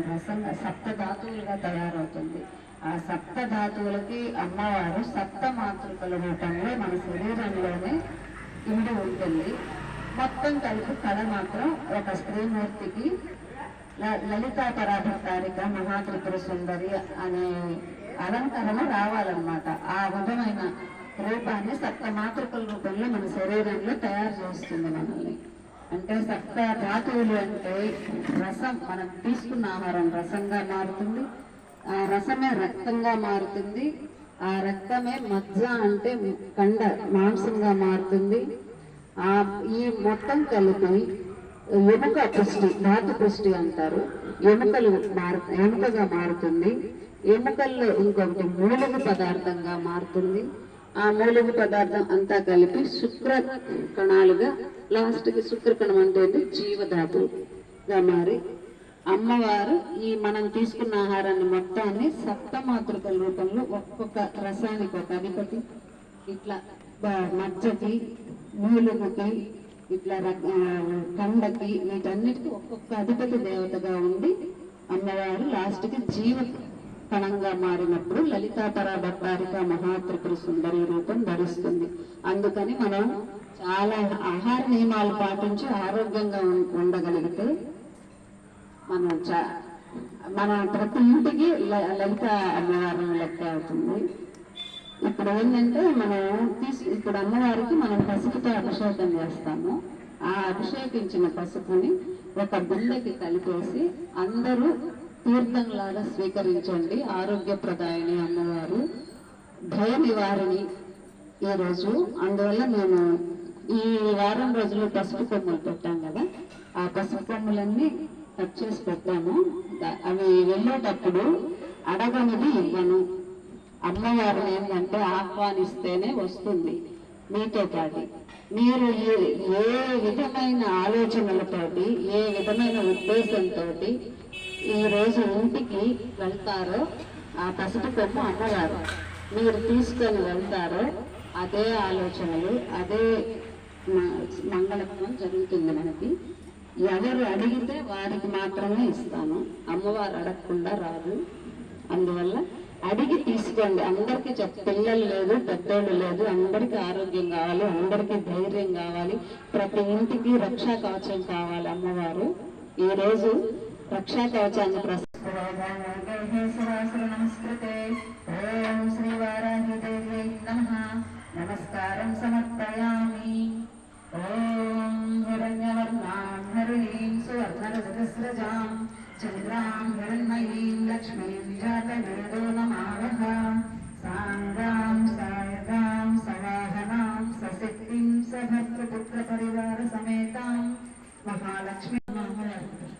రసంగా సప్తధాతువులుగా తయారవుతుంది. ఆ సప్తధాతువులకి అమ్మవారు సప్త మాతృకల రూపంలో మన శరీరంలోనే ఇండి ఉంటుంది. మొత్తం కలిపి కళ మాత్రం ఒక స్త్రీమూర్తికి లలితా పరాభట్టారిక మహాత్రిపుర సుందరి అనే అలంకరణ రావాలన్నమాట. ఆ విధమైన రూపాన్ని సప్త మాతృకల రూపంలో మన శరీరంలో తయారు చేస్తుంది మనల్ని. అంటే సప్త ధాతువులు అంటే రసం, మనం తీసుకున్న ఆహారం రసంగా మారుతుంది, ఆ రసమే రక్తంగా మారుతుంది, ఆ రక్తమే మజ్జ అంటే కండ మాంసంగా మారుతుంది. ఈ మొత్తం కలిపి ఎముక పుష్టి, ధాతు పుష్టి అంటారు. ఎముకగా మారుతుంది. ఎముకల్లో ఇంకొకటి మూలక పదార్థంగా మారుతుంది. ఆ మూలక పదార్థం అంతా కలిపి శుక్ర కణాలుగా, లాస్ట్కి శుక్రకణం అంటే జీవధాతుగా మారి అమ్మవారు ఈ మనం తీసుకున్న ఆహారాన్ని మొత్తాన్ని సప్తమాతృకల రూపంలో ఒక్కొక్క రసానికి ఒక అధిపతి, ఇట్లా మజ్జకి, మూలుగుకి, ఇట్లా కండకి, వీటన్నిటికీ ఒక్కొక్క అధిపతి దేవతగా ఉండి అమ్మవారు లాస్ట్కి జీవ కణంగా మారినప్పుడు లలితా పరాభట్టారిక మహాత్రిపుర సుందరి రూపం ధరిస్తుంది. అందుకని మనం చాలా ఆహార నియమాలు పాటించి ఆరోగ్యంగా ఉండగలిగితే మన ప్రతి ఇంటికి లలిత అమ్మవారం లెక్క అవుతుంది. ఇప్పుడు ఏంటంటే ఇప్పుడు అమ్మవారికి మనం పసుపుతో అభిషేకం చేస్తాము. ఆ అభిషేకించిన పసుపుని ఒక బిందెకి కలిపేసి అందరూ తీర్థంలాగా స్వీకరించండి. ఆరోగ్యప్రదాయని అమ్మవారు, భయ నివారిణి ఈరోజు. అందువల్ల మేము ఈ వారం రోజులు పసుపు కొమ్ములు పెట్టాం కదా, ఆ పసుపు కొమ్ములన్నీ కట్ చేసి పెట్టాము. అవి వెళ్ళేటప్పుడు అడగనిది ఇవ్వను. అమ్మవారిని ఏంటంటే ఆహ్వానిస్తేనే వస్తుంది మీతో పాటు. మీరు ఏ విధమైన ఆలోచనలతోటి, ఏ విధమైన ఉద్దేశంతో ఈరోజు ఇంటికి వెళ్తారో ఆ పసుపు కొమ్ము అమ్మవారు మీరు తీసుకొని వెళ్తారో అదే ఆలోచనలు, అదే మంగళత్వం జరుగుతుంది మనకి. ఎవరు అడిగితే వారికి మాత్రమే ఇస్తాను, అమ్మవారు అడగకుండా రాదు. అందువల్ల అడిగి తీసుకోండి. అందరికీ పిల్లలు లేదు, పెద్దోళ్ళు లేదు, అందరికీ ఆరోగ్యం కావాలి, అందరికీ ధైర్యం కావాలి, ప్రతి ఇంటికి రక్షా కవచం కావాలి. అమ్మవారు ఈరోజు రక్షా కవచాన్ని నమస్కృతే ఓం శ్రీ వారాహి దేవ్యై నమః నమస్కారం సమర్పయామి. ఓం హిరణ్యవర్ణాం హరిణీం సువర్ధనసహస్రజాం చంద్రాం హిరణ్మయీం లక్ష్మీం జాతవేదో నమావః. సాంగాం సాయగాం సవాహనాం సశక్తిం సభద్రపుత్ర పరివార సమేతాం మహాలక్ష్మి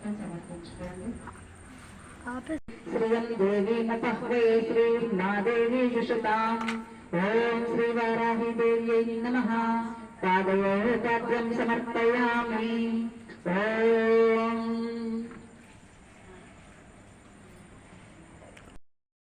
సమర్పించుకోండి. శ్రీయం దేవీ నపహ్వే శ్రీం నాదేవీ జుషతాం. ఓం శ్రీ వారాహి దేవ్యై నమః. పాదయోః పాద్యం సమర్పయామి. ఓం